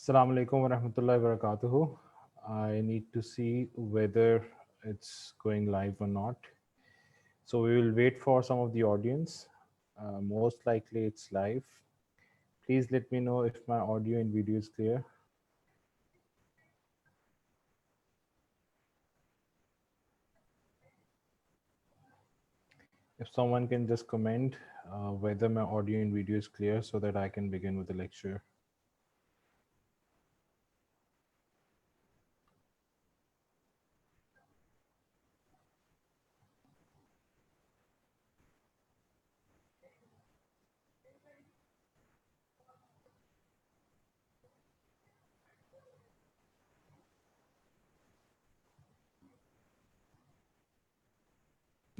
Assalamu alaikum wa rahmatullahi wa barakatuhu. I need to see whether it's going live or not. So we will wait for some of the audience. Most likely it's live. Please let me know if my audio and video is clear. If someone can just comment whether my audio and video is clear so that I can begin with the lecture.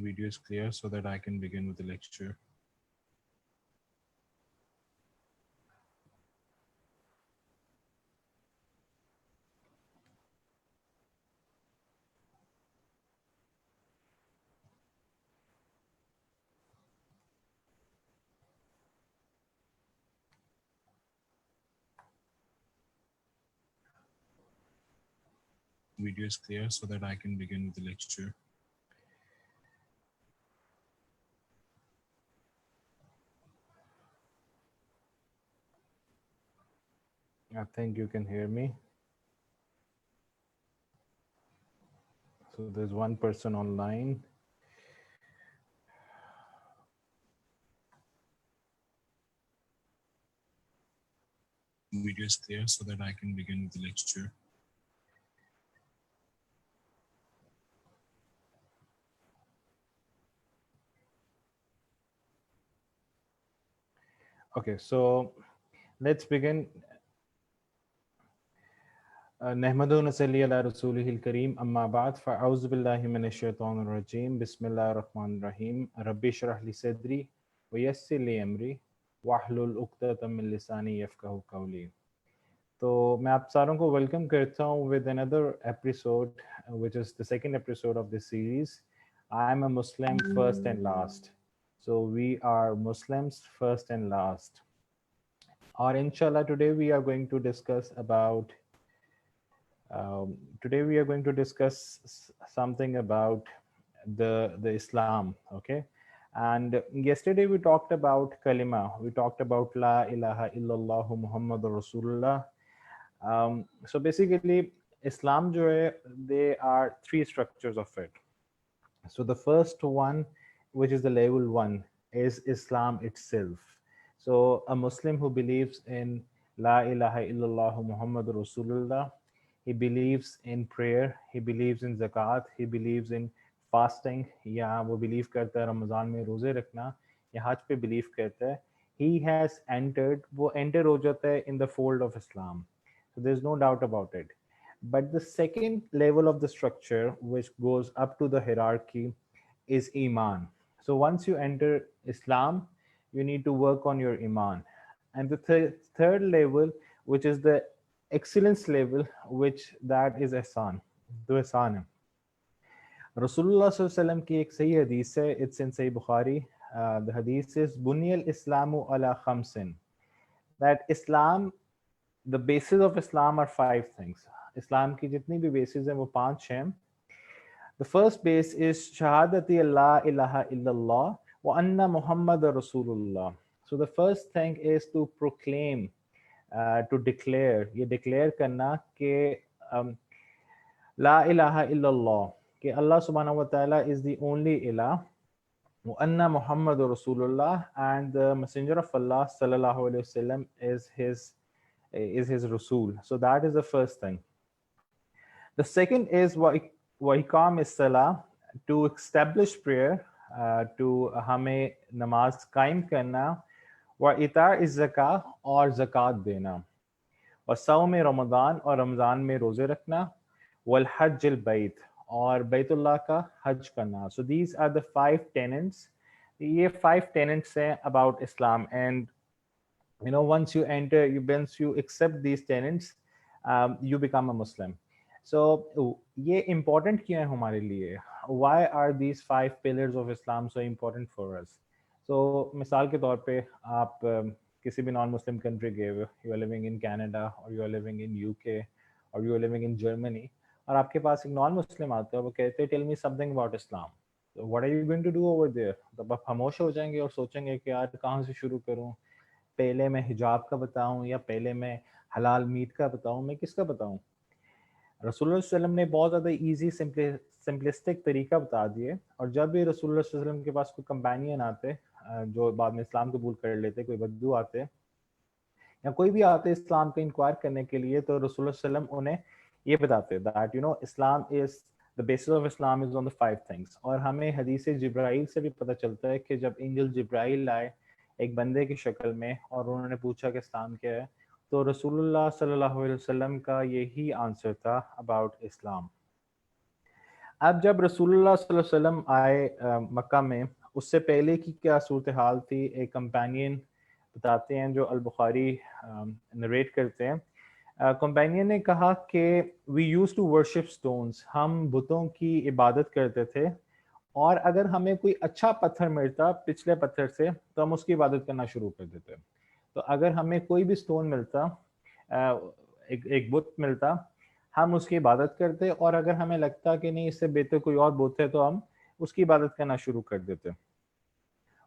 Video is clear so that I can begin with the lecture. Video is clear so that I can begin with the lecture. I think you can hear me. So there's one person online. Video is clear so that I can begin with the lecture. Okay, so let's begin. नहमदु नसल्ली अला रसूलिहिल करीम अम्मा बाद फ़अऊज़ु बिल्लाहि मिनश शैतानिर रजीम बिस्मिल्लाहिर रहमानिर रहीम rabbi इश्रह ली सदरी व यस्सिर ली अमरी वाहलुल उक़दतम मिन लिसानी यफ़क़हू क़ौली। तो मैं आप सारों को वेलकम करता हूँ with another episode which is the second episode of this series I am a Muslim first and last. So we are Muslims first and last. और इंशाल्लाह today we are going to discuss about today we are going to discuss something about the Islam, okay? And yesterday we talked about kalima, we talked about la ilaha illallah Muhammadur Rasulullah. So basically Islam jo hai, there are three structures of it. So the first one, which is the level one, is Islam itself. So a Muslim who believes in la ilaha illallah Muhammadur Rasulullah, he believes in prayer, he believes in zakat, he believes in fasting, या वो believe करता है रमज़ान में रोज़े रखना या हज पे believe करता है, he has entered, वो enter हो जाता है in the fold of Islam. So there's no doubt about it. But the second level of the structure, which goes up to the hierarchy, is Iman. So once you enter Islam, you need to work on your Iman. And the third level, which is the excellence level, which that is ihsan, तो ihsan है। Rasulullah sallallahu alaihi wasallam की एक सही हदीस है, it's in Sahih Bukhari. The hadith is बुनियल इस्लामु अला खमसिन, that Islam, the basis of Islam are five things. Islam की जितनी भी bases हैं वो पांच हैं. The first base is shahadati la ilaha illallah wa anna Muhammad Rasulullah. So the first thing is to proclaim, to declare, ये declare करना कि ला इलाहा इल्लल्लाह, कि अल्लाह सुब्हानहू व तआला is the only ilah, wa anna Muhammad Rasulullah, and the messenger of Allah sallallahu alaihi wasallam is his Rasul. So that is the first thing. The second is wa iqam is salah, to establish prayer, to हमें नमाज कायम करना, व इता इस ज़का, और ज़कात देना, और सौम रमज़ान, और रमज़ान में रोज़े रखना, वल हज्जुल बैत, और बैतुल्लाह का हज करना. So these are the five tenets. ये five tenets हैं about Islam, and you know, once you accept these tenets, you become a Muslim. So ये important क्यों है हमारे लिए? Why are these five pillars of Islam so important for us? So मिसाल के तौर पे आप किसी भी नॉन मुस्लिम कंट्री गए हुए, you are living in Canada और you are living in UK और you are living in Germany, और आपके पास एक नॉन मुस्लिम आता है, वो कहते हैं tell me something about Islam, तो what are you going to do over there? तब आप खामोश हो जाएंगे और सोचेंगे कि यार कहाँ से शुरू करूँ, पहले मैं हिजाब का बताऊं या पहले मैं हलाल मीट का बताऊं, मैं किसका बताऊं? रसूलुल्लाह सल्लल्लाहु अलैहि वसल्लम ने बहुत ज़्यादा इजी सिंपलिस्टिक तरीका बता दिए, और जब भी रसूलुल्लाह सल्लल्लाहु अलैहि वसल्लम के पास कोई कंपेनियन आते जो बाद में इस्लाम कबूल कर लेते, कोई बद्दू आते या कोई भी आते इस्लाम का इंक्वायर करने के लिए, तो रसूलुल्लाह सल्लल्लाहु अलैहि वसल्लम उन्हें ये बताते that you no Islam is the basis of Islam is on the 5 things. और हमें हदीस जिब्राइल से भी पता चलता है कि जब एंजल जिब्राइल आए एक बंदे की शक्ल में और उन्होंने पूछा कि इस्लाम क्या है, तो रसूलुल्लाह सल्लल्लाहु अलैहि वसल्लम का यही आंसर था अबाउट इस्लाम। अब जब रसूलुल्लाह सल्लल्लाहु अलैहि वसल्लम आए मक्का में, उससे पहले की क्या सूरत हाल थी, एक कंपेनियन बताते हैं जो अल बुखारी नरेट करते हैं। कंपेनियन ने कहा कि we use to worship stones, हम बुतों की इबादत करते थे, और अगर हमें कोई अच्छा पत्थर मिलता पिछले पत्थर से तो हम उसकी इबादत करना शुरू कर देते। तो अगर हमें कोई भी स्टोन मिलता, एक बुत मिलता, हम उसकी इबादत करते, और अगर हमें लगता कि नहीं इससे बेहतर कोई और बुत है तो हम उसकी इबादत करना शुरू कर देते,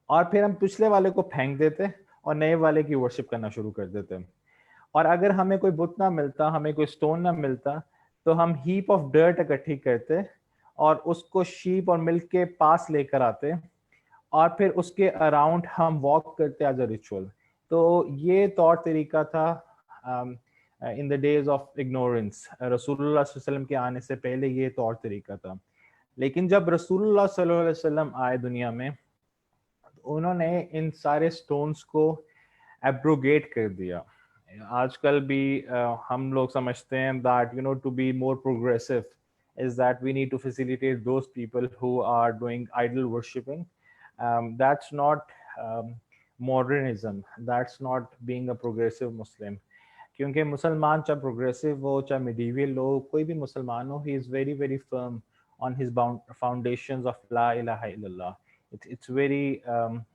और फिर हम पिछले वाले को फेंक देते और नए वाले की वर्शिप करना शुरू कर देते। और अगर हमें कोई बुत ना मिलता, हमें कोई स्टोन ना मिलता, तो हम हीप ऑफ डर्ट इकट्ठी करते और उसको शीप और मिल्क के पास लेकर आते, और फिर उसके अराउंड हम वॉक करते एज अ रिचुअल। तो ये तौर तरीका था in the days of ignorance. रसूलुल्लाह सल्लल्लाहु अलैहि वसल्लम के आने से पहले ये तौर तरीका था। लेकिन जब रसूलुल्लाह सल्लल्लाहु अलैहि वसल्लम आए दुनिया में, उन्होंने इन सारे स्टोन्स को एब्रोगेट कर दिया। आजकल भी हम लोग समझते हैं that you know to be more progressive is that we need to facilitate those people who are doing idol worshipping. That's not modernism. That's not being a progressive Muslim. क्योंकि मुसलमान चाहे प्रोग्रेसिव हो चाहे मिडीवियल हो, कोई भी मुसलमान हो, he is very very firm on his foundations of ला इलाहा इल्लल्लाह। It's very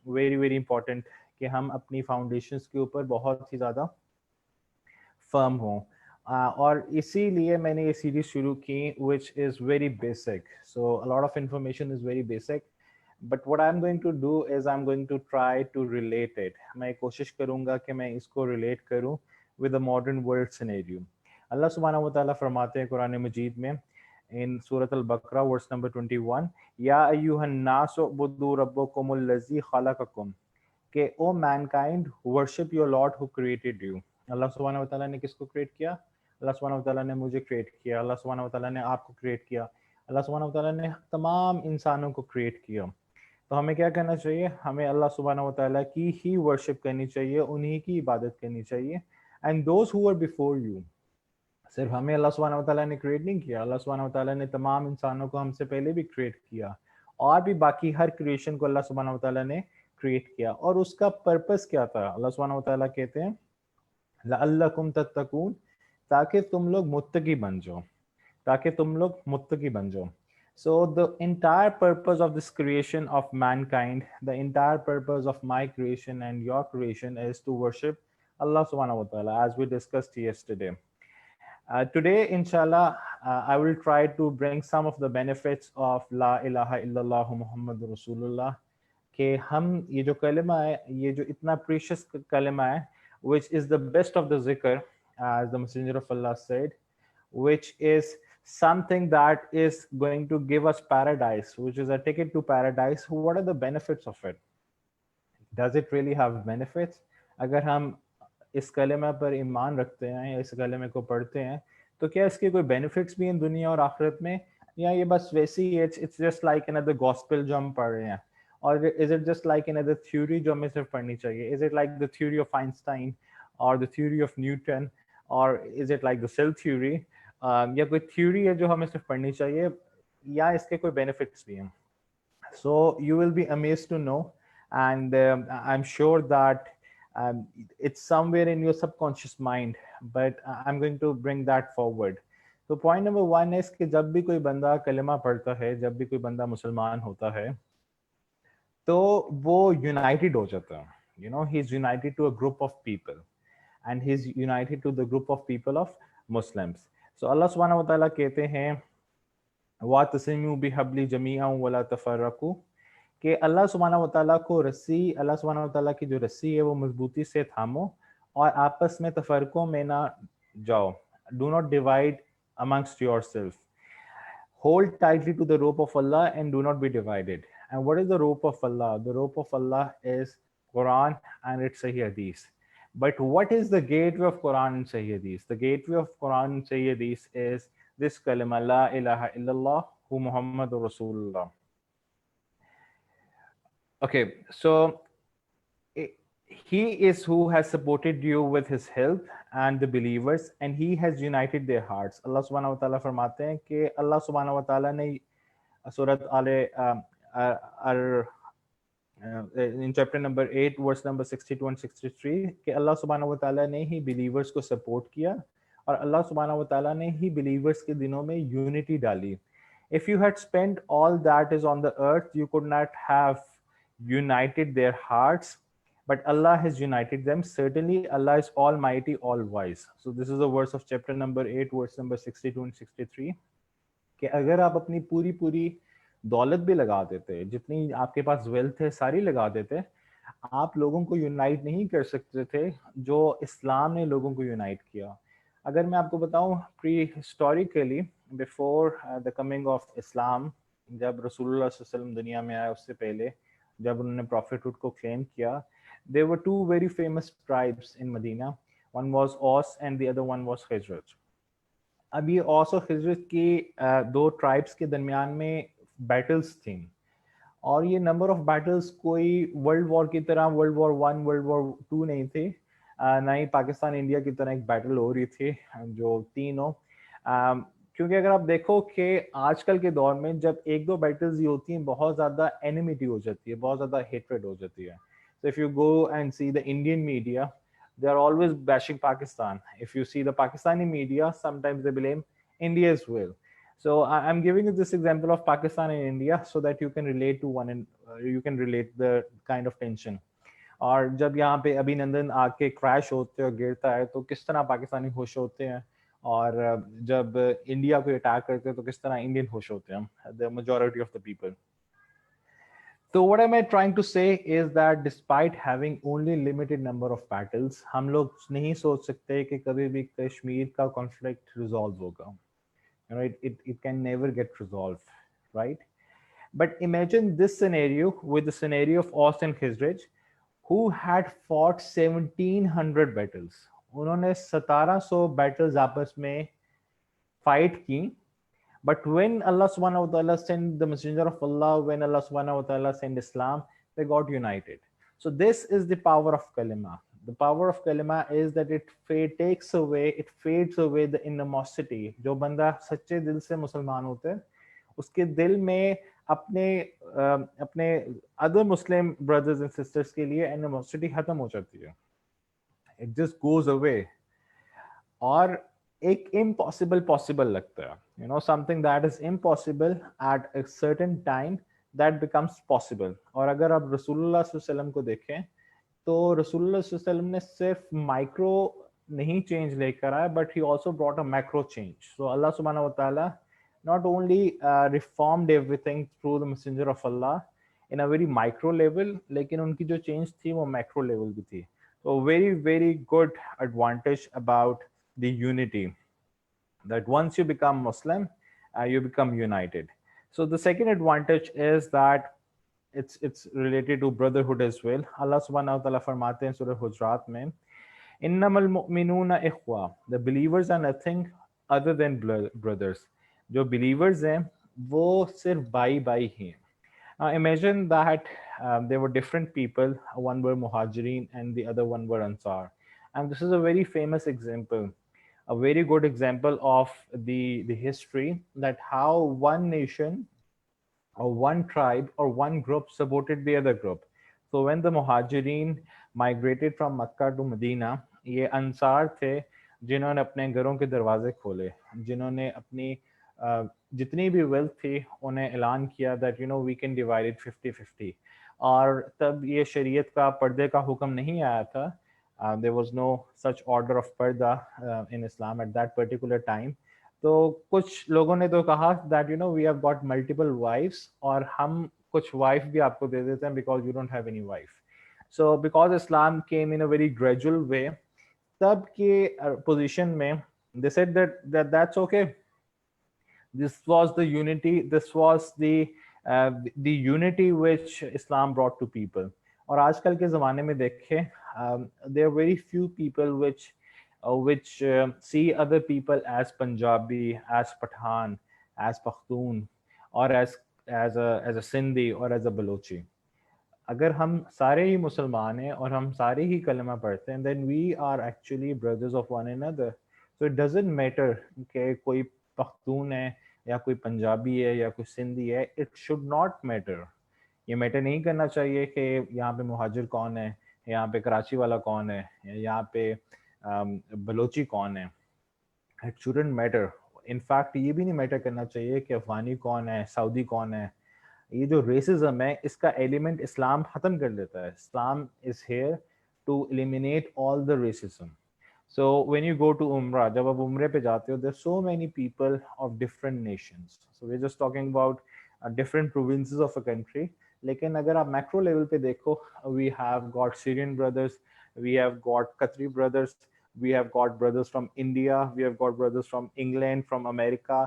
very very important कि हम अपनी फाउंडेशंस के ऊपर बहुत ही ज़्यादा फर्म हों। और इसीलिए मैंने ये सीरीज शुरू की which is very basic, so a lot of information is very basic, but what I am going to do is I am going to try to relate it. मैं कोशिश करूँगा कि मैं इसको रिलेट करूँ with a modern world scenario. Allah सुब्हानहू व तआला फरमाते हैं कुरान मजीद में इन सूरत अल बकरा वर्स नंबर 21, या अय्युहन नास उबुदू रब्बकुमुल्लज़ी खलक़कुम, कि O mankind worship your lord who created you. Allah सुब्हानहू व तआला ने किसको क्रिएट किया? अल्लाह सुब्हानहू व तआला ने मुझे क्रिएट किया, अल्लाह सुब्हानहू व तआला ने आपको क्रिएट किया, अल्लाह सुब्हानहू व तआला ने तमाम इंसानों को क्रिएट किया। तो हमें क्या करना चाहिए? हमें अल्लाह सुब्हानहू व तआला की ही वर्शिप करनी चाहिए, उन्हीं की इबादत करनी चाहिए। And those who are before you, सिर्फ हमें अल्लाह सुब्हानहू व तआला ने क्रिएट नहीं किया, अल्लाह सुब्हानहू व तआला ने तमाम इंसानों को हमसे पहले भी क्रिएट किया, और भी बाकी हर क्रिएशन को अल्लाह सुब्हानहू व तआला ने क्रिएट किया। और उसका पर्पस क्या था? अल्लाह सुब्हानहू व तआला कहते हैं लअल्लकुम तत्तकून, ताकि तुम लोग मुत्तकी बन जाओ, ताकि तुम लोग मुत्तकी बन जाओ। So the entire purpose of this creation of mankind, the entire purpose of my creation and your creation is to worship Allah subhanahu wa ta'ala, as we discussed yesterday. Today, inshallah, I will try to bring some of the benefits of La ilaha illallah Muhammad Rasulullah. कि हम ये जो कलमा है, ये जो इतना precious कलमा है, which is the best of the zikr, as the Messenger of Allah said, which is something that is going to give us paradise, which is a ticket to paradise. What are the benefits of it? Does it really have benefits? अगर हम इस कलमा पर ईमान रखते हैं या इस कलमे को पढ़ते हैं, तो क्या इसके कोई बेनिफिट्स भी हैं दुनिया और आखिरत में, या ये बस वैसे ही it's just like another gospel जो हम पढ़ रहे हैं? और is it just like another theory जो हमें सिर्फ पढ़नी चाहिए? Is it like the theory of Einstein और द थ्योरी ऑफ न्यूटन, और is it like the cell theory, या कोई थ्योरी है जो हमें सिर्फ पढ़नी चाहिए, या इसके कोई बेनिफिट्स भी हैं? So you will be amazed to know, and I'm sure that it's somewhere in your subconscious mind, but I'm going to bring that forward. तो पॉइंट नंबर 1 है कि जब भी कोई बंदा कलमा पढ़ता है, जब भी कोई बंदा मुसलमान होता है, तो वो यूनाइटेड हो जाता है। You know, he's united to a group of people, and he's united to the group of people of Muslims. So Allah subhanahu wa ta'ala कहते हैं वातसिमू बिहब्ली जमीअन वला तफर्रकू, कि अल्लाह सुब्हानहू व तआला को रस्सी, अल्लाह सुब्हानहू व तआला की जो रस्सी है वो मजबूती से थामो और आपस में तफरकों में ना जाओ. Do not divide amongst yourself. Hold tightly to the rope of Allah and do not be divided. And what is the rope of Allah? The rope of Allah is Quran and its Sahih Hadith. But what is the gateway of Quran and Sahih Hadith? The gateway of Quran and Sahih Hadith is this kalima, La ilaha illallah hu Muhammadur Rasulullah. Okay, so he is who has supported you with his help and the believers, and he has united their hearts. Allah subhanahu wa ta'ala फरमाते हैं कि अल्लाह subhanahu wa ta'ala ने सूरत in chapter number 8 verse number 62 and 63 कि अल्लाह subhanahu wa ta'ala ने ही believers को support किया और अल्लाह subhanahu wa ta'ala ने ही believers के दिनों में unity डाली. If you had spent all that is on the earth, you could not have united their hearts, but Allah has united them. Certainly Allah is almighty, all wise. So this is a verse of chapter number 8 verse number 62 and 63 कि अगर आप अपनी पूरी पूरी दौलत भी लगा देते, जितनी आपके पास वेल्थ है सारी लगा देते, आप लोगों को यूनाइट नहीं कर सकते थे जो इस्लाम ने लोगों को यूनाइट किया. अगर मैं आपको बताऊं, pre historically before the coming of Islam, जब रसूलुल्लाह सल्लल्लाहु अलैहि वसल्लम दुनिया में आए उससे पहले जब उन्होंने प्रॉफिटहुड को क्लेम किया, there were two very famous tribes in Medina. One was Aus and the other one was Khazraj. अब ये औस और खजरत की दो ट्राइब्स के दरमियान में बैटल्स थी, और ये नंबर ऑफ बैटल्स कोई वर्ल्ड वॉर की तरह वर्ल्ड वॉर 1 वर्ल्ड वॉर 2 नहीं थे, ना ही पाकिस्तान इंडिया की तरह एक बैटल हो रही थी जो तीनों. क्योंकि अगर आप देखो कि आजकल के दौर में जब एक दो बैटल्स ये होती हैं बहुत ज़्यादा एनिमिटी हो जाती है, बहुत ज़्यादा हेट्रेड हो जाती है. So if you go and see the Indian media, they are always bashing Pakistan. If you see the Pakistani media, sometimes they blame India as well. So I'm giving you this example of Pakistan and India so that you can relate to one and you can relate the kind of tension. और जब यहाँ पे अभिनंदन आके crash होते और गिरता है तो किस तरह पाकिस्तानी खुश होते हैं, और जब इंडिया को अटैक करते हैं तो किस तरह इंडियन खुश होते हैं, the majority of the people. So what am I trying to say is that despite having only limited number of battles, हम लोग नहीं सोच सकते कि कभी भी कश्मीर का conflict resolve होगा. You know, it can never get resolved, right? But imagine this scenario with the scenario of Aus and Khazraj, who had fought 1700 battles. उन्होंने 1700 battles आपस में fight की. But when Allah subhanahu wa ta'ala sent the messenger of Allah, when Allah subhanahu wa ta'ala sent Islam, they got united. So this is the power of kalima. The power of kalima is that it fades away the animosity. जो बंदा सच्चे दिल से मुसलमान होते हैं उसके दिल में अपने other Muslim brothers and sisters के लिए animosity खत्म हो जाती है. It just goes away. और एक impossible possible लगता है. You know, something that is impossible at a certain time that becomes possible. और अगर आप रसूलुल्लाह सल्लल्लाहु अलैहि वसल्लम को देखें तो रसूलुल्लाह सल्लल्लाहु अलैहि वसल्लम ने सिर्फ माइक्रो नहीं चेंज लेकर आया, but he also brought a macro change. So Allah subhanahu wa ta'ala not only reformed everything through the messenger of Allah in a very micro level, लेकिन उनकी जो change थी वो macro level भी थी. So very very good advantage about the unity, that once you become Muslim, you become united. So the second advantage is that it's related to brotherhood as well. Allah subhanahu wa ta'ala फरमाते हैं सूरह हुजरात में, इन्नमल मुमिनूना इख्वा, the believers are nothing other than brothers. जो believers हैं वो सिर्फ भाई भाई ही हैं. Imagine that there were different people, one were Muhajirin and the other one were Ansar, and this is a very famous example, a very good example of the history, that how one nation or one tribe or one group supported the other group. So when the Muhajirin migrated from Makkah to Medina, ये अंसार थे जिन्होंने अपने घरों के दरवाजे खोले, जिन्होंने अपनी जितनी भी वेल्थ थी उन्हें ऐलान किया that we can divide it 50-50। और तब ये शरीयत का पर्दे का हुक्म नहीं आया था। There was no such order of purdah in Islam at that particular time. तो कुछ लोगों ने तो कहा that we have got multiple wifes, और हम कुछ वाइफ भी आपको दे देते हैं because you don't have any wife. So because Islam came in a very gradual way, तब के पोजीशन में they said that that's okay. This was the unity, this was the unity which Islam brought to people. और आजकल के ज़माने में देखें, there are very few people which see other people as Punjabi, as Pathan, as Pakhtun, or as a Sindhi or as a Balochi. अगर हम सारे ही मुसलमान हैं और हम सारे ही कलमा पढ़ते हैं, then we are actually brothers of one another. So it doesn't matter कि कोई पख्तून है या कोई पंजाबी है या कोई सिंधी है, इट शुड नॉट मैटर। ये मैटर नहीं करना चाहिए कि यहाँ पे मुहाजिर कौन है, यहाँ पे कराची वाला कौन है, यहाँ पे बलोची कौन है। It shouldn't matter. इनफैक्ट ये भी नहीं मैटर करना चाहिए कि अफगानी कौन है, सऊदी कौन है। ये जो रेसिज्म है, इसका एलिमेंट इस्लाम खत्म कर देता है। Islam is here to eliminate all the racism. So when you go to उम्रा, जब आप उम्रे पे जाते हो, there so many people of different nations. So we are just talking about different provinces of a country. लेकिन अगर आप मैक्रो लेवल पे देखो, we have got Syrian brothers, we have got Qatari brothers, we have got brothers from India, we have got brothers from England, from America,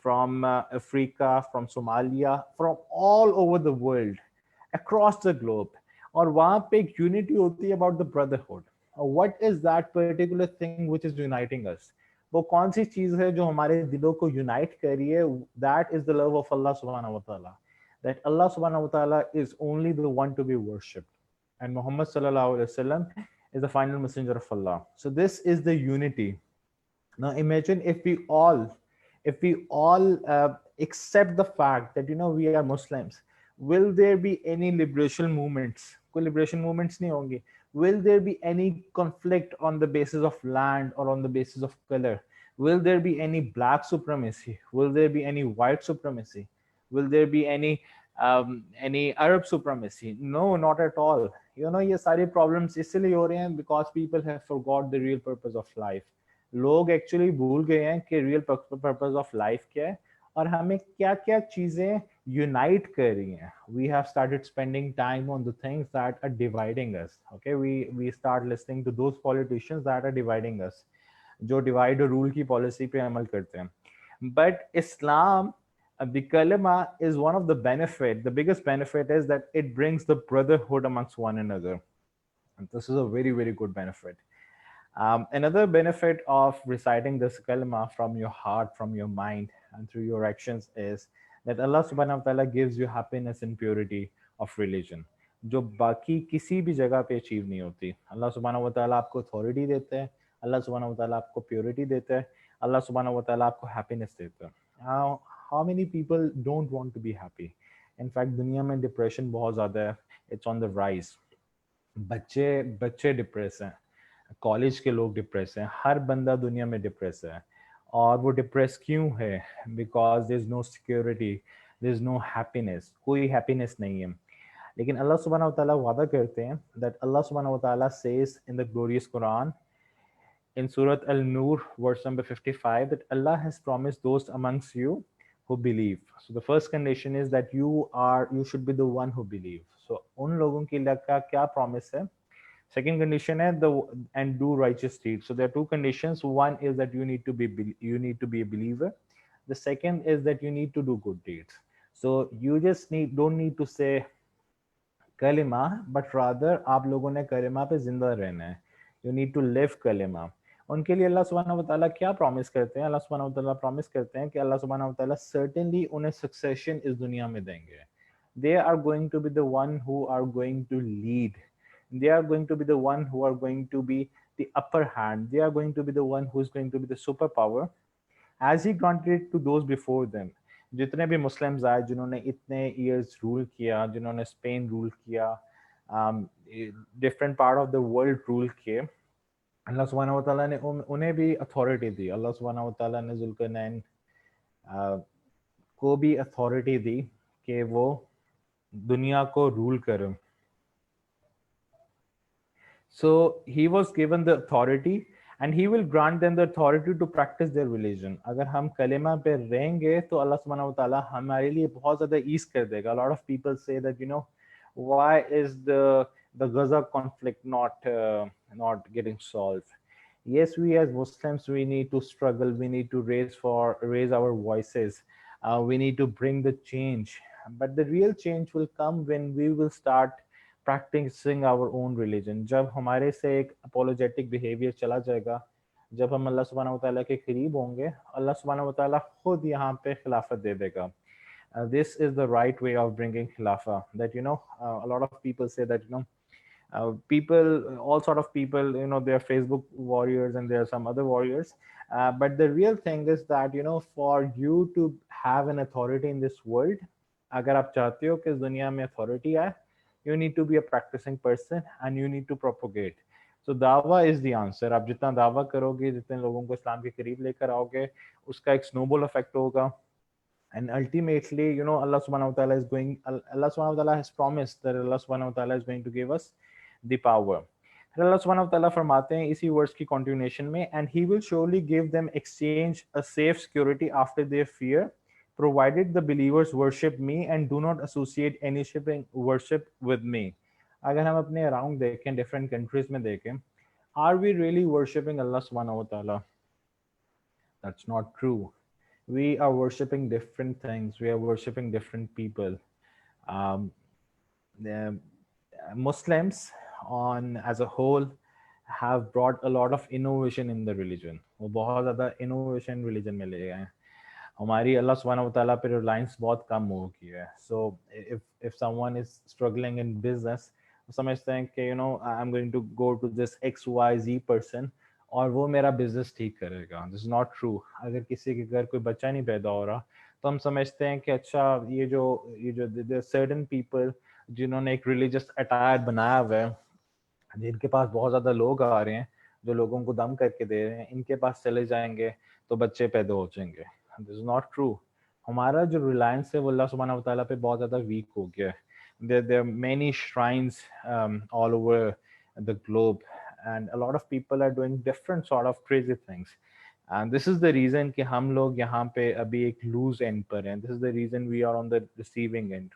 from Africa, from Somalia, from all over the world, across the globe. और वहाँ पे एक unity होती है about the brotherhood. What is that particular thing which is uniting us? वो कौन सी चीज है जो हमारे दिलों को unite कर रही है? That is the love of Allah subhanahu wa ta'ala. That Allah subhanahu wa ta'ala is only the one to be worshipped. And Muhammad sallallahu alaihi wasallam is the final messenger of Allah. So this is the unity. Now imagine if we all accept the fact that we are Muslims, will there be any liberation movements? कोई liberation movements नहीं होंगे. Will there be any conflict on the basis of land or on the basis of color? Will there be any black supremacy? Will there be any white supremacy? Will there be any Arab supremacy? No, not at all. ये सारे problems इसलिए हो रहे हैं because people have forgot the real purpose of life. लोग actually भूल गए हैं कि रियल पर्पस ऑफ लाइफ क्या है और हमें क्या क्या चीजें यूनाइट कर रही हैं. We have started spending time on the things that are dividing us. Okay, we start listening to those politicians that are dividing us, जो डिवाइड और रूल की पॉलिसी पे अमल करते हैं. But Islam, the kalima is one of the benefit. The biggest benefit is that it brings the brotherhood amongst one another. And this is a very, very good benefit. Another benefit of reciting this kalima from your heart, from your mind, and through your actions is that Allah subhanahu wa ta'ala gives you happiness and purity of religion, जो बाकी किसी भी जगह पे achieve नहीं होती. अल्लाह सुब्हानहू व तआला आपको अथॉरिटी देते हैं, अल्लाह सुब्हानहू व तआला आपको प्योरिटी देते हैं, अल्लाह सुब्हानहू व तआला आपको हैप्पीनेस देते हैं. How many people don't want to be happy? In fact, दुनिया में डिप्रेशन बहुत ज़्यादा है. It's on the rise. बच्चे बच्चे डिप्रेस हैं, कॉलेज के लोग डिप्रेस हैं, हर बंदा दुनिया में डिप्रेस है. और वो डिप्रेस क्यों है? Because there is no security, there is no happiness, कोई हैप्पीनेस नहीं है. लेकिन अल्लाह सुब्हानहू व तआला वादा करते हैं दैट अल्लाह सुब्हानहू व तआला says in the glorious Quran in Surat Al-Nur, verse number 55, that Allah has promised those amongst you who believe. So the first condition is that you should be the one who believe. So उन लोगों के लिए क्या promise है? Second condition है and do righteous deeds. So there are two conditions. One is that you need to be a believer. The second is that you need to do good deeds. So you just don't need to say कलिमा, but rather आप लोगों ने कलिमा पे जिंदा रहना है. You need to live कलिमा. उनके लिए अल्लाह सुब्हानहू व तआला क्या प्रॉमिस करते हैं? अल्लाह सुब्हानहू व तआला प्रॉमिस करते हैं कि अल्लाह सुब्हानहू व तआला सर्टेनली उन्हें सक्सेशन इस दुनिया में देंगे. They are going to be the one who are going to lead. They are going to be the one who are going to be the upper hand. They are going to be the one who is going to be the super power as he granted to those before them. जितने भी Muslims आए जिन्होंने इतने years rule किया, जिन्होंने Spain rule किया, different part of the world rule किए, अल्लाह सुब्हानहू व तआला ने उन्हें भी अथॉरिटी दी. अल्लाह सुब्हानहू व तआला ने जुल्करनैन को भी अथॉरिटी दी कि वो दुनिया को रूल करे. So he was given the authority and he will grant them the authority to practice their religion. अगर हम कलेमा पे रहेंगे तो अल्लाह सुब्हानहू व तआला हमारे लिए बहुत ज़्यादा ईज़ कर देगा. A lot of people say that, why is the Gaza conflict not getting solved? Yes, we as Muslims, we need to struggle, we need to raise our voices, we need to bring the change, but the real change will come when we will start practicing our own religion. जब हमारे से एक apologetic behavior चला जाएगा, जब हम अल्लाह सुब्हानहू व तआला के करीब होंगे, अल्लाह सुब्हानहू व तआला खुद यहाँ पे खिलाफत दे देगा. This is the right way of bringing khilafa. That, a lot of people say that, people, all sort of people, they are Facebook warriors and there are some other warriors. But the real thing is that, for you to have an authority in this world, अगर आप चाहते हो कि इस दुनिया में authority आए, you need to be a practicing person and you need to propagate. So दावा is the answer. आप जितना दावा करोगे, जितने लोगों को इस्लाम के करीब लेकर आओगे, उसका एक snowball effect होगा. And ultimately, Allah subhanahu wa ta'ala Allah subhanahu wa ta'ala has promised that Allah subhanahu wa ta'ala is going to give us the power. फिर अल्लाह सुब्हानहू व तआला फरमाते हैं इसी वर्स की कंटिन्यूएशन में, and he will surely give them exchange a safe security after their fear, provided the believers worship me and do not associate any shipping worship with me. अगर हम अपने अराउंड देखें, डिफरेंट कंट्रीज में देखें, are we really worshipping Allah subhanahu wa ta'ala? That's not true. We are worshipping different things. We are worshipping different people. Um, the Muslims on as a whole have brought a lot of innovation in the religion. वो बहुत ज़्यादा innovation religion में ले गए हैं. हमारी अल्लाह सुब्हानहू व तआला पे रिलायंस बहुत कम हो गई है. So if someone is struggling in business, समझते हैं कि I'm going to go to this XYZ person और वो मेरा बिजनेस ठीक करेगा. This is not true. अगर किसी के घर कोई बच्चा नहीं पैदा हो रहा तो हम समझते हैं कि अच्छा ये जो सर्टेन पीपल जिन्होंने एक रिलीजियस अटायर बनाया हुआ है, जिनके पास बहुत ज़्यादा लोग आ रहे हैं, जो लोगों को दम करके दे रहे हैं, इनके पास चले जाएंगे तो बच्चे पैदा हो जाएंगे. This is not true. हमारा जो रिलायंस है वो अल्लाह सुब्हानहू व तआला पे बहुत ज़्यादा वीक हो गया है. There are many shrines all over the globe, and a lot of people are doing different sort of crazy things. And this is the reason कि हम लोग यहाँ पे अभी एक lose end पर हैं. This is the reason we are on the receiving end.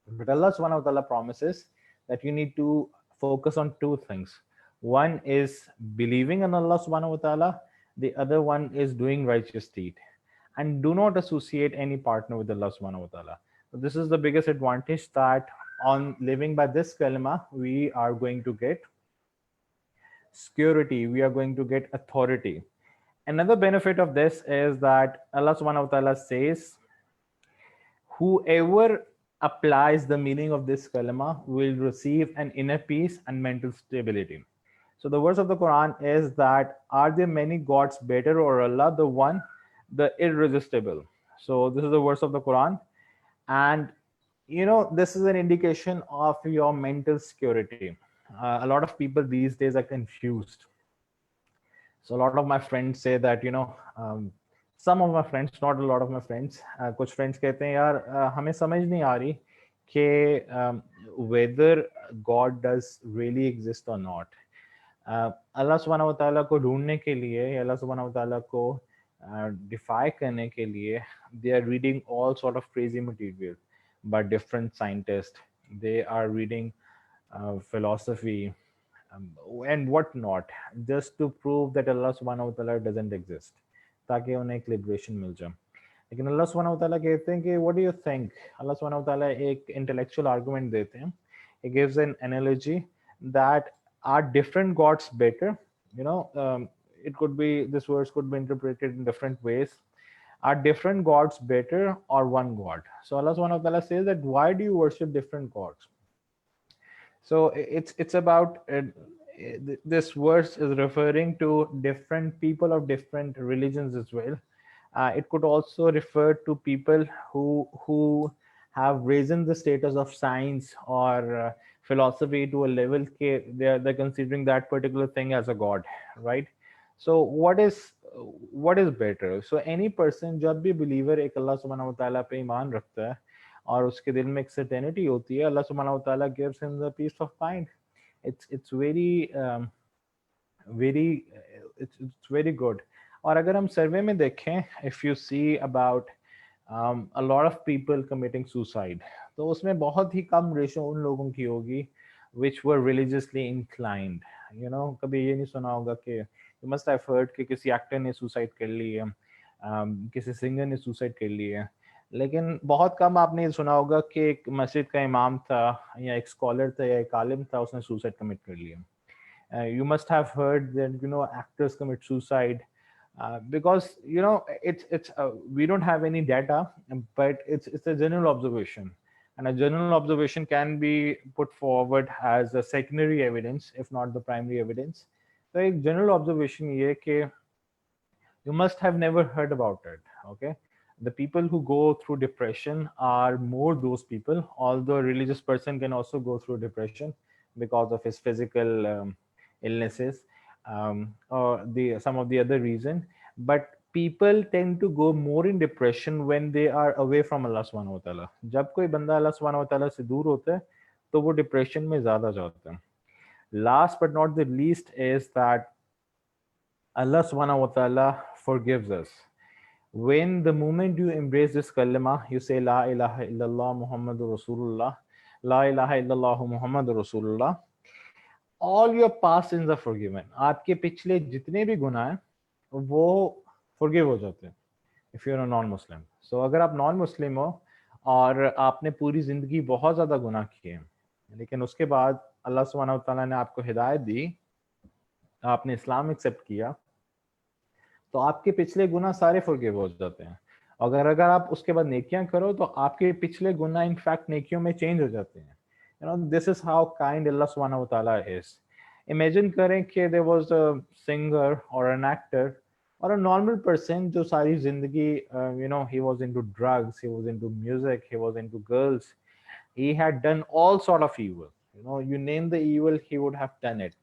But Allah subhanahu wa ta'ala promises that you need to focus on two things. One is believing in Allah subhanahu wa ta'ala. The other one is doing righteous deed. And do not associate any partner with Allah subhanahu wa ta'ala. So this is the biggest advantage, that on living by this kalima, we are going to get security, we are going to get authority. Another benefit of this is that Allah subhanahu wa ta'ala says, whoever applies the meaning of this kalima will receive an inner peace and mental stability. So the verse of the Quran is that, are there many gods better or Allah, the one, the irresistible? So this is the verse of the Quran. And this is an indication of your mental security. A lot of people these days are confused. So a lot of my friends say that, some of my friends, not a lot of my friends, कुछ friends कहते हैं यार हमें समझ नहीं आ रही कि whether God does really exist or not. अल्लाह सुब्हानहू व तआला को ढूंढने के लिए, अल्लाह सुब्हानहू व तआला को डिफाई करने के लिए, they are reading all sort of crazy material by different scientists. They are reading philosophy and what not, just to prove that Allah subhanahu wa ta'ala doesn't exist, ताकि उन्हें एक liberation मिल जाए. लेकिन अल्लाह सुब्हानहू व तआला कहते हैं कि what do you think? अल्लाह सुब्हानहू व तआला एक intellectual argument देते हैं. He gives an analogy that, are different gods better? It could be, this verse could be interpreted in different ways. Are different gods better or one God? So Allah subhanahu wa ta'ala says that, why do you worship different gods? So it's about this verse is referring to different people of different religions as well. It could also refer to people who have risen the status of science or philosophy to a level they're considering that particular thing as a god, right? So what is what is better? So any person, जब भी believer एक अल्लाह सुब्हानहू व तआला पे ईमान रखता है और उसके दिल में एक certainty होती है, अल्लाह सुब्हानहू व तआला gives him the peace of mind. It's very very it's very good. और अगर हम सर्वे में देखें, if you see about a lot of people committing suicide, तो उसमें बहुत ही कम रेशो उन लोगों की होगी which were religiously inclined. कभी ये नहीं सुना होगा कि you must have heard कि किसी एक्टर ने सुसाइड कर ली है, किसी सिंगर ने सुसाइड कर ली है, लेकिन बहुत कम आपने ये सुना होगा कि एक मस्जिद का इमाम था या एक स्कॉलर था या एक आलिम था, उसने सुसाइड कमिट कर लिया. You must have heard that actors commit suicide because it's we don't have any data, but it's a general observation, and a general observation can be put forward as a secondary evidence if not the primary evidence. So a general observation ye कि you must have never heard about it. Okay, the people who go through depression are more those people, although a religious person can also go through depression because of his physical illnesses, or the some of the other reason, but people tend to go more in depression when they are away from Allah subhanahu wa ta'ala. जब कोई बंदा अल्लाह subhanahu wa ta'ala से दूर होता है तो वो depression में ज़्यादा जाता है. Last but not the least is that Allah subhanahu wa ta'ala forgives us. When the moment you embrace this kalima, you say La ilaha illallah Muhammadur Rasulullah, La ilaha illallah Muhammadur Rasulullah, all your past sins are forgiven. आपके पिछले जितने भी गुनाह हैं वो forgive हो जाते हैं if you're a non-Muslim. So अगर आप non-Muslim हो और आपने पूरी जिंदगी बहुत ज़्यादा गुनाह किए हैं, लेकिन उसके बाद अल्लाह सुब्हानहू व तआला ने आपको हिदायत दी, आपने इस्लाम एक्सेप्ट किया, तो आपके पिछले गुनाह सारे फॉरगिव हो जाते हैं. अगर अगर आप उसके बाद नेकियां करो तो आपके पिछले गुनाह इनफैक्ट नेकियों में चेंज हो जाते हैं. दिस इज हाउ काइंड अल्लाह सुब्हानहू व तआला इज. इमेजिन करें कि देयर वाज अ सिंगर और an actor or a normal person जो सारी जिंदगी he was into drugs, he was into music, he was into girls, he had done all sort of evil, you name the evil, he would have done it.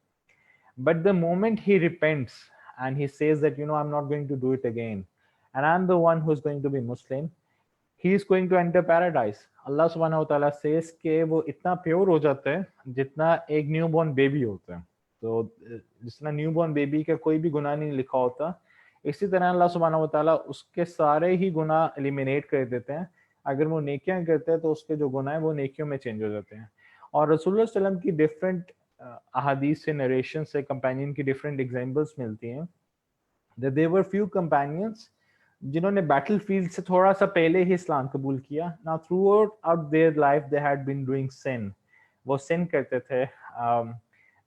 But the moment he repents and he says that I'm not going to do it again, and I'm the one who's going to be Muslim, he is going to enter paradise. Allah subhanahu wa ta'ala says कि वो इतना pure हो जाता है जितना एक new born baby होता है. तो जितना न्यू बॉर्न बेबी का कोई भी गुनाह नहीं लिखा होता, इसी तरह अल्लाह सुब्हानहू व तआला उसके सारे ही गुनाह एलिमिनेट कर देते हैं. अगर वो नेकियां करते हैं तो उसके जो गुनाह है वो नेकियों में चेंज हो जाते हैं. और रसूलुल्लाह सल्लल्लाहु अलैहि वसल्लम की डिफरेंट अहादीस से, नरेशन से कंपेनियन की डिफरेंट एग्जांपल्स मिलती हैं. देयर वर फ्यू कंपेनियंस जिन्होंने बैटल फील्ड से थोड़ा सा पहले ही इस्लाम कबूल किया. Now throughout their life they had been doing sin. वो सिन करते थे,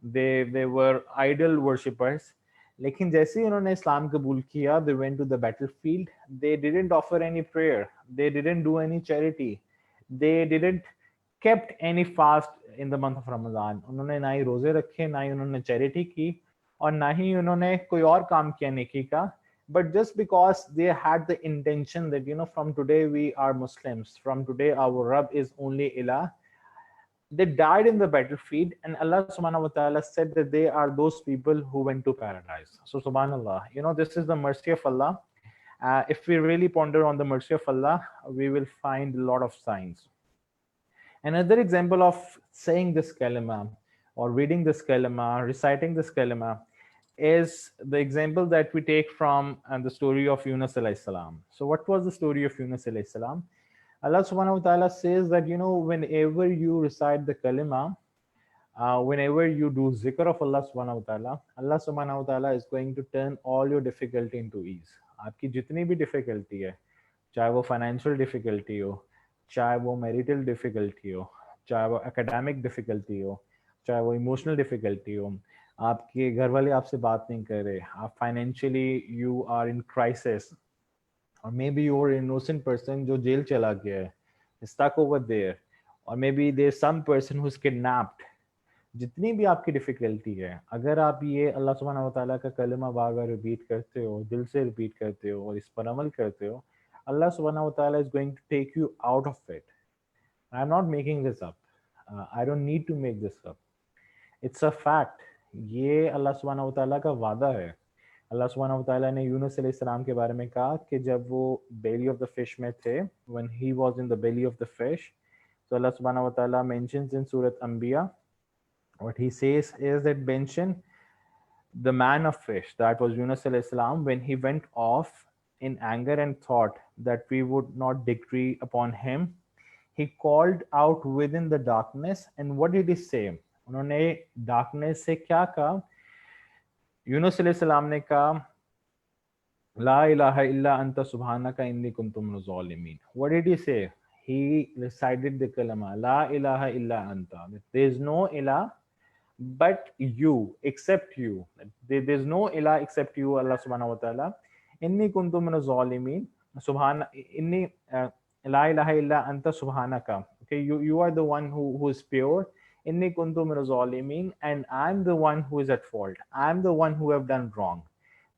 दे वर आइडल वर्शिपर्स. लेकिन जैसे ही उन्होंने इस्लाम कबूल किया, they went to the battlefield, they didn't offer any prayer, they didn't do any charity, they didn't kept any fast in the month of Ramzan. उन्होंने ना ही रोजे रखे, ना ही उन्होंने चैरिटी की, और ना ही उन्होंने कोई और काम किया नेकी का. But just because they had the intention that from today we are Muslims, from today our Rabb is only Ilah, they died in the battlefield, and Allah subhanahu wa ta'ala said that they are those people who went to paradise. So subhanallah, this is the mercy of Allah. If we really ponder on the mercy of Allah, we will find a lot of signs. Another example of saying this kalima or reading this kalima, reciting this kalima, is the example that we take from the story of Yunus alayhi salam. So what was the story of Yunus alayhi salam? Allah subhanahu wa ta'ala says that whenever you recite the kalima, whenever you do zikr of Allah subhanahu wa ta'ala, Allah subhanahu wa ta'ala is going to turn all your difficulty into ease. आपकी जितनी भी difficulty है, चाहे वो financial difficulty हो, चाहे वो marital difficulty हो, चाहे वो academic difficulty हो, चाहे वो emotional difficulty हो, आपके घर वाले आपसे बात नहीं कर रहे, आप financially you are in crisis, or maybe you are an innocent person जो जेल चला गया है, stuck over there, or maybe there's some person who's kidnapped. जितनी भी आपकी डिफिकल्टी है, अगर आप ये अल्लाह सुब्हानहू व तआला का कलमा बार-बार रिपीट करते हो, दिल से रिपीट करते हो और इस पर अमल करते हो, अल्लाह सुब्हानहू व तआला is going to take you out of it. I am not making this up, I don't need to make this up, it's a fact. ये अल्लाह सुब्हानहू व तआला का वादा है. अल्लाह सुब्हानहू व तआला ने यूनुस अलैहिस्सलाम के बारे में कहा कि जब वो बेली ऑफ द फिश में थे, when he was in the belly of the fish, so Allah subhanahu wa ta'ala mentions in Surah Anbiya, what he says is that mention the man of fish, that was Yunus alayhi salam, when he went off in anger and thought that we would not decree upon him, he called out within the darkness. And what did he say? उन्होंने darkness से क्या कहा? यूनुस अलैहि सलाम ने कहा, ला ilaha illa anta subhanaka inni kuntu minaz zalimin. What did he say? He recited the kalama, la ilaha illa anta. There is no ilah but you, except you. There's no ilah except you, Allah subhanahu wa ta'ala. Inni kuntu minaz zalimin. Subhana, inni la ilaha illa anta subhanaka. Okay, you are the one who is pure. Inni kuntu minaz zalimin, and I'm the one who is at fault. I'm the one who have done wrong.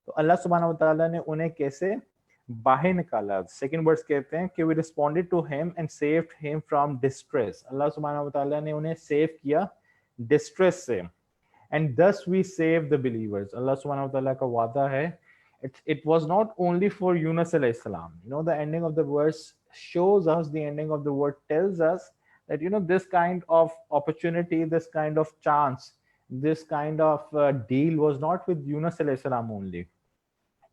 तो अल्लाह सुब्हानहू व तआला ने उन्हें कैसे बाहर निकाला? Second words कहते हैं कि we responded to him and saved him from distress. Allah सुब्हानहू व तआला ने उन्हें सेव किया डिस्ट्रेस से. एंड दस वी सेव द बिलीवर्स. अल्लाह सुब्हानहू व तआला का वादा है. It was not only for Yunus alayhi salam. The ending of the verse shows us, the ending of the word tells us that this kind of opportunity, this kind of chance, this kind of deal was not with Yunus alayhi salam only.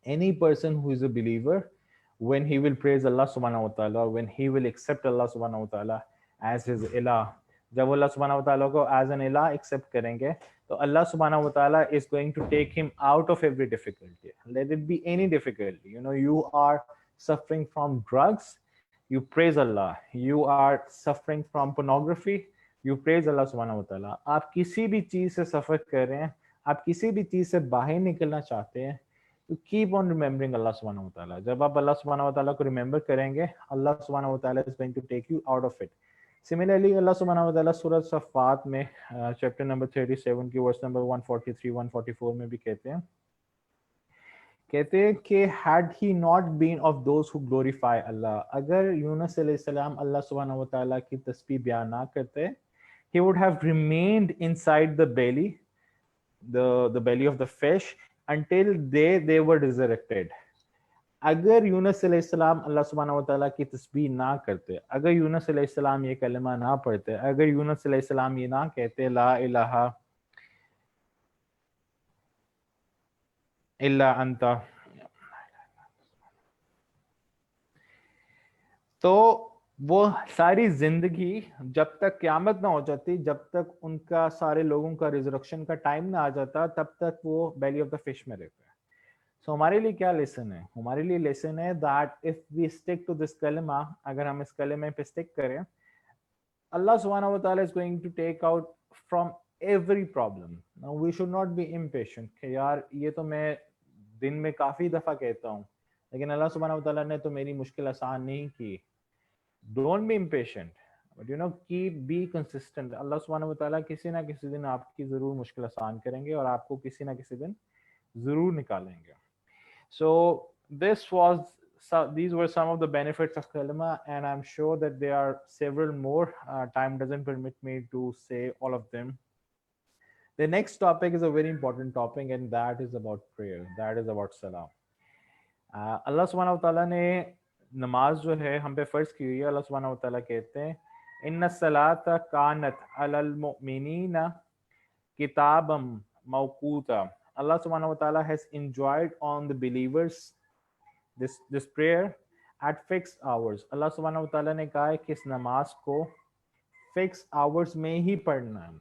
Any person who is a believer, when he will praise Allah subhanahu wa ta'ala, when he will accept Allah subhanahu wa ta'ala as his ilah, जब वो अल्लाह सुब्हानहू व तआला को as an इलाह accept करेंगे, तो अल्लाह सुब्हानहू व तआला is going to take him out of every difficulty. Let it be any difficulty. You are suffering from drugs, you praise Allah. You are suffering from pornography, you praise Allah सुब्हानहू व तआला. आप किसी भी चीज से सफर कर रहे हैं, आप किसी भी चीज से बाहर निकलना चाहते हैं, to keep on remembering Allah subhanahu wa ta'ala. जब आप अल्लाह सुब्हानहू व तआला को रिमेंबर करेंगे, अल्लाह सुब्हानहू व तआला is going to take you out of it. Similarly, Allah subhanahu wa ta'ala surah Safat में chapter number 37 की verse number 143 144 में भी कहते हैं कि had he not been of those who glorify Allah, अगर यूनुस अलैहिस्सलाम अल्लाह सुब्हानहू व तआला की तस्बीह बयान ना करते, he would have remained inside the belly, the belly of the fish until they were resurrected. अगर यूनुस अलैहिस्सलाम अल्लाह सुब्हानहू व तआला की तस्बीह ना करते, अगर यूनुस अलैहिस्सलाम ये कलमा ना पढ़ते, अगर यूनुस अलैहिस्सलाम ये ना कहते ला इलाहा इल्ला अंता, तो वो सारी जिंदगी जब तक क़यामत ना हो जाती, जब तक उनका सारे लोगों का रिजरेक्शन का टाइम ना आ जाता, तब तक वो बेली ऑफ द फिश में रहते. सो हमारे लिए क्या लेसन है? हमारे लिए लेसन है that if we stick to this कलमा, अगर हम इस कलमे पे स्टिक करें, अल्लाह सुब्हानहू व तआला is going to take out from every problem. Now we should not be impatient कि यार ये तो मैं दिन में काफ़ी दफ़ा कहता हूँ, लेकिन अल्लाह सुब्हानहू व तआला ने तो मेरी मुश्किल आसान नहीं की. Don't be impatient, but keep be consistent. Allah सुब्हानहू व तआला किसी ना किसी दिन आपकी ज़रूर मुश्किल आसान करेंगे और आपको किसी ना किसी दिन ज़रूर निकालेंगे. So these were some of the benefits of kalima, and I'm sure that there are several more. Time doesn't permit me to say all of them. The next topic is a very important topic, and that is about prayer. That is about salah. Allah subhanahu wa ta'ala ने नमाज जो है हम पे फ़र्ज़ की हुई है. अल्लाह सुब्हानहू व तआला कहते हैं, इन्ना सलाता कानत अलल मुमिनीना किताबम मौकूता. Allah subhanahu wa ta'ala has enjoined on the believers this prayer at fixed hours. Allah subhanahu wa ta'ala ने कहा है कि इस नमाज को fixed hours में ही पढ़ना है.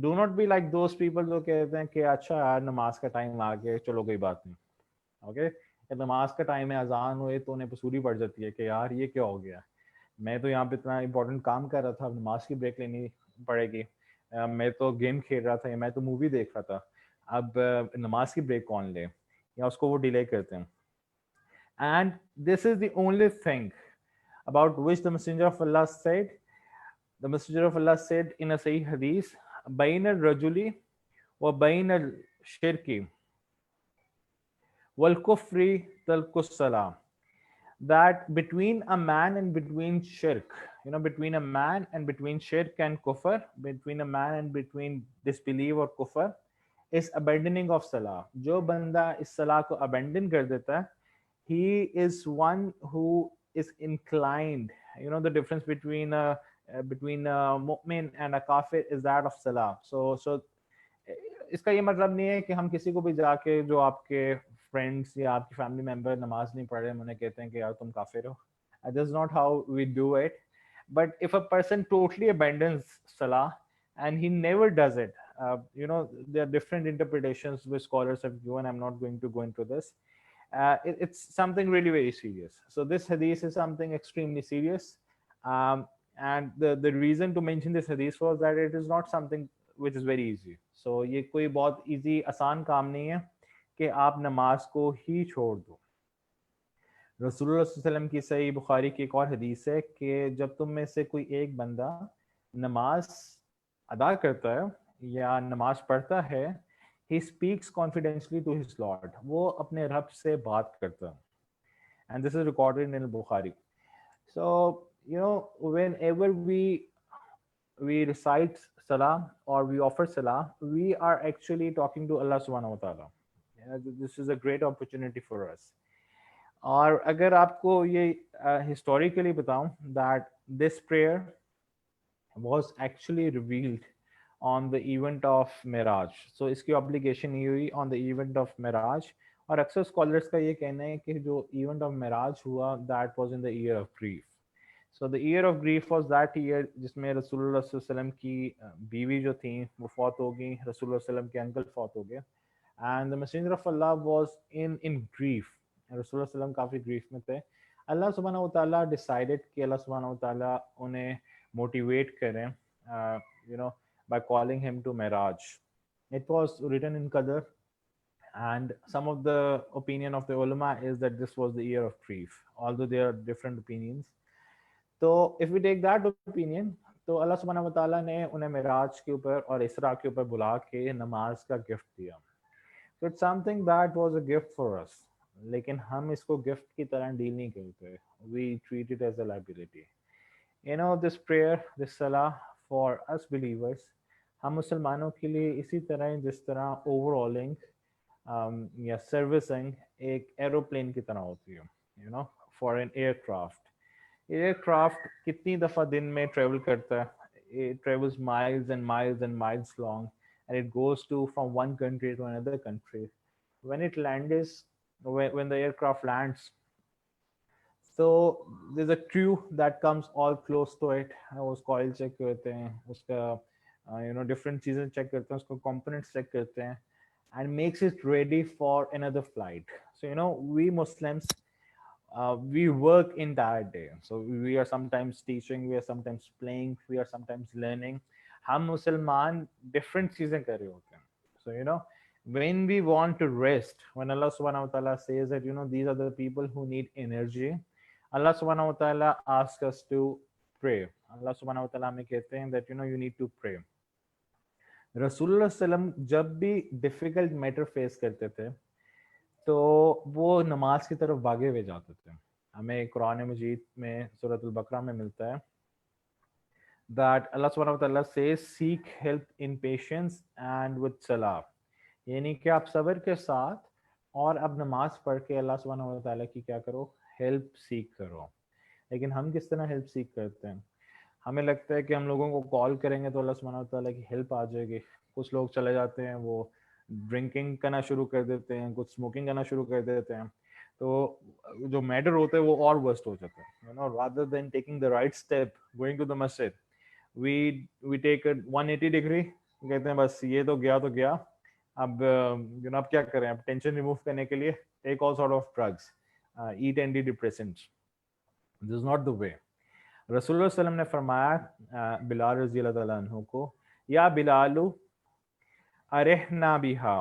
Do not be like those people जो कहते हैं कि अच्छा यार नमाज का टाइम आ गया, चलो कोई बात नहीं. ओके, नमाज का टाइम है, अजान हुए तो उन्हें पसूरी पड़ जाती है कि यार ये क्या हो गया, मैं तो यहाँ पे इतना इंपॉर्टेंट काम कर रहा था, अब नमाज की ब्रेक लेनी पड़ेगी. मैं तो गेम खेल रहा था या मैं तो मूवी देख रहा था, अब नमाज की ब्रेक कौन ले, या उसको वो डिले करते हैं. And this is the only thing about which the messenger of Allah said, the messenger of Allah said in a sahih hadith, bain al-rajuli wa bain al-shirki wal kufri talqus salam, that between a man and between shirk, between a man and between shirk and kufr, between a man and between disbelief or kufr, is abandoning of salah. जो बंदा इस सलाह को abandon कर देता है, he is one who is inclined. You know the difference between a mu'min and a kafir is that of salah. So इसका ये मतलब नहीं है कि हम किसी को भी जाके जो आपके फ्रेंड्स या आपकी फैमिली मेंबर नमाज नहीं पढ़ रहे हम उन्हें कहते हैं कि यार तुम काफिर हो. That is not how we do it. But if a person totally abandons salah and he never does it, there are different interpretations which scholars have given. I'm not going to go into this. It's something really very serious. So this hadith is something extremely serious. um, and the reason to mention this hadith was that it is not something which is very easy. So ये कोई बहुत easy आसान काम नहीं है कि आप नमाज को ही छोड़ दो. रसूलुल्लाह सल्लल्लाहु अलैहि वसल्लम की सही बुखारी की एक और हदीस है कि जब तुम में से कोई एक बंदा नमाज अदा करता है या नमाज पढ़ता है, he speaks confidentially to his Lord. वो अपने रब से बात करता है. And this is recorded in Bukhari. So, whenever we recite salah or we offer salah, we are actually talking to Allah subhanahu wa ta'ala. Yeah, this is a great opportunity for us. और अगर आपको ये historically बताऊं that this prayer was actually revealed on the event of Miraj. So इसकी obligation ये हुई on the event of Miraj. और अक्सर scholars का ये कहना है कि जो event of Miraj हुआ that was in the year of grief. So the year of grief was that year जिसमें रसूलुल्लाह सल्लल्लाहु अलैहि वसल्लम की बीवी जो थी वो फौत हो गई, रसूलुल्लाह सल्लल्लाहु अलैहि वसल्लम के अंकल फौत हो गए, and the messenger of Allah was in grief. रसूलुल्लाह सल्लल्लाहु अलैहि वसल्लम काफ़ी grief में थे. अल्लाह सुब्हानहू व तआला decided कि अल्लाह सुब्हानहू व तआला उन्हें motivate करें, by calling him to Miraj. It was written in Qadr, and some of the opinion of the ulama is that this was the year of grief, although there are different opinions. तो if we take that opinion, तो अल्लाह सुब्हानहू व तआला ने उन्हें मिराज के ऊपर और इसरा के ऊपर बुला के नमाज का गिफ्ट दिया. So it's something that was a gift for us. लेकिन हम इसको गिफ्ट की तरह डील नहीं करते. We treat it as a liability. This prayer, this salah for us believers, हम मुसलमानों के लिए इसी तरह जिस तरह ओवरऑलिंग या सर्विसिंग एक एरोप्लेन की तरह होती है, फॉर एन एयरक्राफ्ट. एयरक्राफ्ट कितनी दफ़ा दिन में ट्रेवल करता है? It travels miles and miles and miles long, and it goes to from one country to another country. When it lands, when the aircraft lands, so there's a crew that comes all close to it. उस coil check करते हैं, उसका different चीज़ें check करते हैं, उसको components check करते हैं, and makes it ready for another flight. So we Muslims, we work entire day. So we are sometimes teaching, we are sometimes playing, we are sometimes learning. हम मुसलमान different चीजें कर रहे होते हैं. So when we want to rest, when Allah subhanahu wa ta'ala says that these are the people who need energy, Allah subhanahu wa ta'ala asks us to pray. Allah subhanahu wa ta'ala हमें कहते हैं that you need to pray. रसूलुल्लाह सल्लम जब भी difficult matter face करते थे तो वो नमाज की तरफ भागे हुए जाते थे. हमें कुरान मजीद में सूरत बकरा में मिलता है that Allah subhanahu wa ta'ala says seek help in patience and with salah. यानी कि आप सब्र के साथ और अब नमाज पढ़ के अल्लाह सुब्हानहू व तआला की क्या करो, हेल्प सीख करो. लेकिन हम किस तरह हेल्प सीख करते हैं? हमें लगता है कि हम लोगों को कॉल करेंगे तो अल्लाह सुब्हानहू व तआला की हेल्प आ जाएगी. कुछ लोग चले जाते हैं, वो ड्रिंकिंग करना शुरू कर देते हैं, कुछ स्मोकिंग करना शुरू कर देते हैं, तो जो मैटर होता है वो और वर्स्ट हो जाता है. Rather than taking the right step going to the मस्जिद, वी टेक 180 डिग्री, कहते हैं बस ये तो गया. अब अब क्या करें? अब टेंशन रिमूव करने के लिए take all sort of drugs, eat anti depressants. This is not the way. रसूलुल्लाह सल्लल्लाहु अलैहि वसल्लम ने फरमाया बिलाल रज़ी अल्लाह तआला अन्हु को, या बिलालु अरहना बिहा,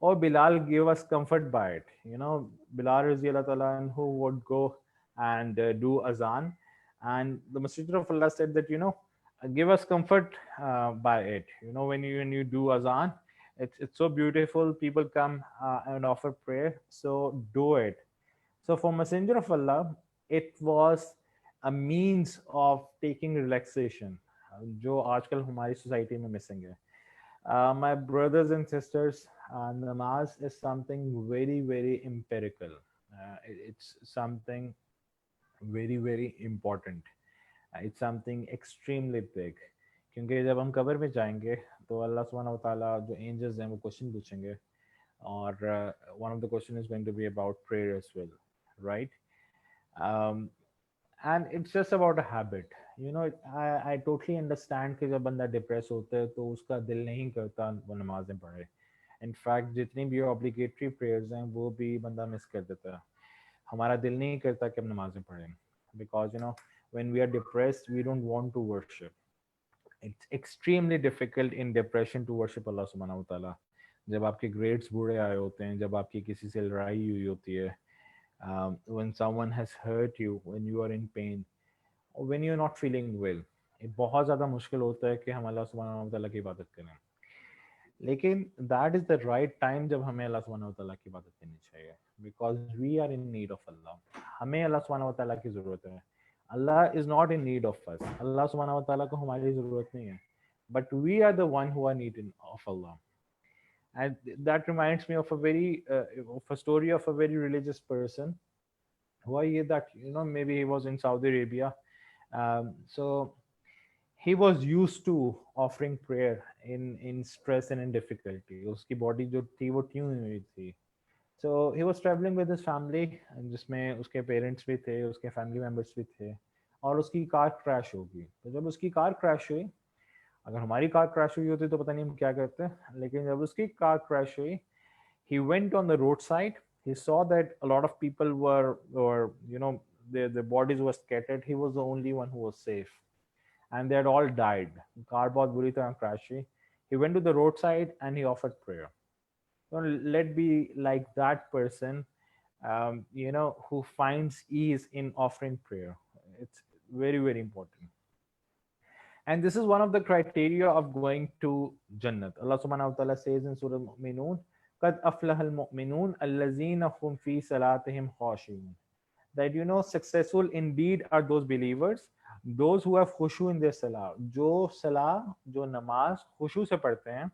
or Bilal gave us comfort by it. Bilal Razi Allah Ta'ala who would go and do azan, and the Messenger of Allah said that give us comfort by it. When you do azan, it's so beautiful. People come and offer prayer, so do it. So for Messenger of Allah, it was a means of taking relaxation, जो आजकल हमारी society में missing है. My brothers and sisters, namaz is something very, very empirical. It's something very, very important. It's something extremely big. क्योंकि जब हम कब्र में जाएंगे तो अल्लाह सुब्हानहू व तआला जो एंजल्स हैं वो क्वेश्चन पूछेंगे, और one of the question is going to be about prayer as well, right? um, and it's just about a habit. I totally understand कि जब बंदा डिप्रेस होता है तो उसका दिल नहीं करता वो नमाजें पढ़े. इनफैक्ट जितनी भी ऑब्लिगेटरी प्रेयर्स हैं वो भी बंदा मिस कर देता है. हमारा दिल नहीं करता कि हम नमाजें पढ़ें, because when we are depressed we don't want to worship. It's extremely difficult in depression to worship Allah subhanahu wa ta'ala. जब आपके ग्रेड्स बुरे आए होते हैं, जब आपकी किसी से लड़ाई हुई होती है, when someone has hurt you, when you are in pain, or when you're not feeling well, ये बहुत ज़्यादा मुश्किल होता है कि हम अल्लाह सुब्हानहू व तआला की इबादत करें. लेकिन that is the right time जब हमें अल्लाह सुब्हानहू व तआला की इबादत करनी चाहिए, because we are in need of Allah. हमें अल्लाह सुब्हानहू व तआला की ज़रूरत है. Allah is not in need of us. Allah सुब्हानहू व तआला को हमारी ज़रूरत नहीं है, but we are the one who are need of Allah. And that reminds me of a story of a very religious person. Why is that? Maybe he was in Saudi Arabia. So he was used to offering prayer in stress and in difficulty. उसकी body जो थी वो tune हुई थी. So he was traveling with his family, जिसमें उसके parents भी थे, उसके family members भी थे, और उसकी कार क्रैश होगी. तो जब उसकी कार क्रैश हुई, अगर हमारी कार क्रैश हुई होती तो पता नहीं हम क्या करते, लेकिन जब उसकी कार क्रैश हुई, he went on the roadside. He saw that a lot of people were their bodies were scattered. He was the only one who was safe, and they had all died. Car बहुत बुरी तरह crash हुई. He went to the roadside and he offered prayer. So let be like that person, who finds ease in offering prayer. It's very, very important. And this is one of the criteria of going to Jannat. Allah subhanahu wa ta'ala says in Surah Al-Mu'minun, قَدْ أَفْلَحَ الْمُؤْمِنُونَ الَّذِينَ هُمْ فِي صَلَاتِهِمْ خَاشِعُونَ. That successful indeed are those believers, those who have khushu in their salah. जो salah, जो namaz khushu से पढ़ते हैं.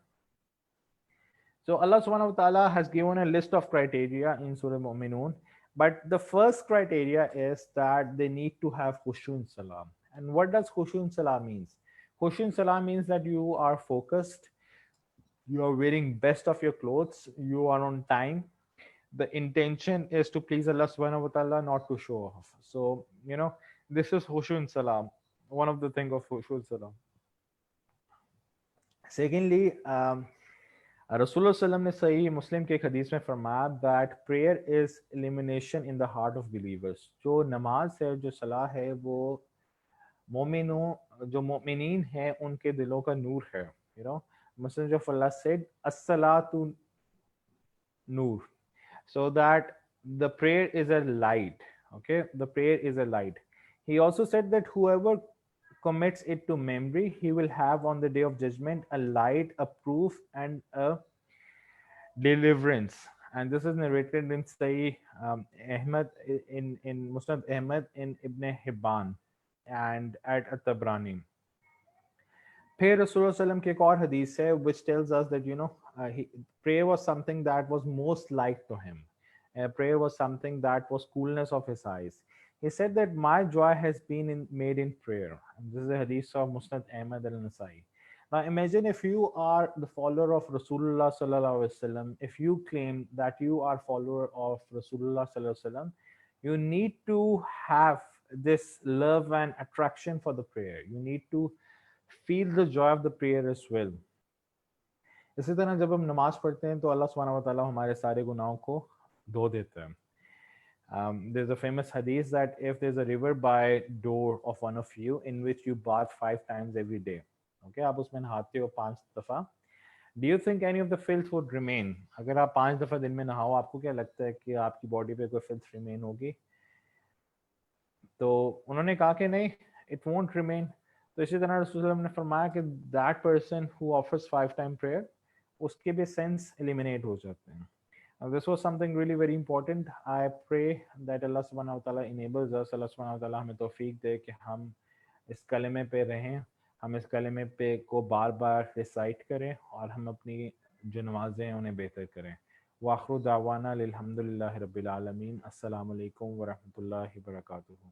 So Allah subhanahu wa ta'ala has given a list of criteria in Surah Mu'minun. But the first criteria is that they need to have khushu in salah. And what does khushu in salah means? Khushu in salah means that you are focused, you are wearing best of your clothes, you are on time. The intention is to please Allah subhanahu wa ta'ala, not to show off. So, this is khushu in salah. One of the things of khushu in salah. Secondly, Rasulullah sallam ने सही मुस्लिम के एक हदीस में फरमाया that prayer is illumination in the heart of believers. जो नमाज है, जो सलाह है, वो मोमिनों, जो मोमिनीन हैं, उनके दिलों का नूर है. Messenger of Allah said as-salatu nur, so that the prayer is a light. Okay, the prayer is a light. He also said that whoever commits it to memory, he will have on the day of judgment a light, a proof, and a deliverance. And this is narrated in Sahih Ahmad, in Musnad Ahmad, in Ibn Hibban, and at At-Tabrani. फिर Rasulullah sallam की एक और hadith है which tells us that prayer was something that was most liked to him. Prayer was something that was coolness of his eyes. He said that my joy has been made in prayer. And this is a hadith of Musnad Ahmad al-Nasai. Now imagine if you are the follower of Rasulullah sallallahu alaihi wasallam, if you claim that you are follower of Rasulullah sallallahu alaihi wasallam, you need to have this love and attraction for the prayer. You need to feel the joy of the prayer as well. इसी तरह जब हम नमाज पढ़ते हैं तो अल्लाह सुब्हानहू व तआला हमारे सारे गुनाहों को धो देता है. There's a famous hadith that if there's a river by door of one of you in which you bath 5 times every day, okay, आप उसमें नहाते हो 5 दफ़ा, do you think any of the filth would remain? अगर आप 5 दफ़ा दिन में नहाओ, आपको क्या लगता है कि आपकी बॉडी पे कोई filth remain होगी? तो उन्होंने कहा कि नहीं, it won't remain. तो इसी तरह रसूल ने फरमाया कि that person who offers 5 time prayer, उसके भी सेंस एलिमिनेट हो जाते हैं. This was something really very important. I pray that Allah subhanahu wa ta'ala enables us. Allah subhanahu wa ta'ala हमें तौफीक दे कि हम इस कलमे पे रहें, हम इस कलमे पे को बार बार रिसाइट करें और हम अपनी जो नमाजें हैं उन्हें बेहतर करें। वाखिर दावाना अल्हम्दुलिल्लाहि रब्बिल आलमीन। अस्सलामु अलैकुम वरहमतुल्लाहि वबरकातुहू।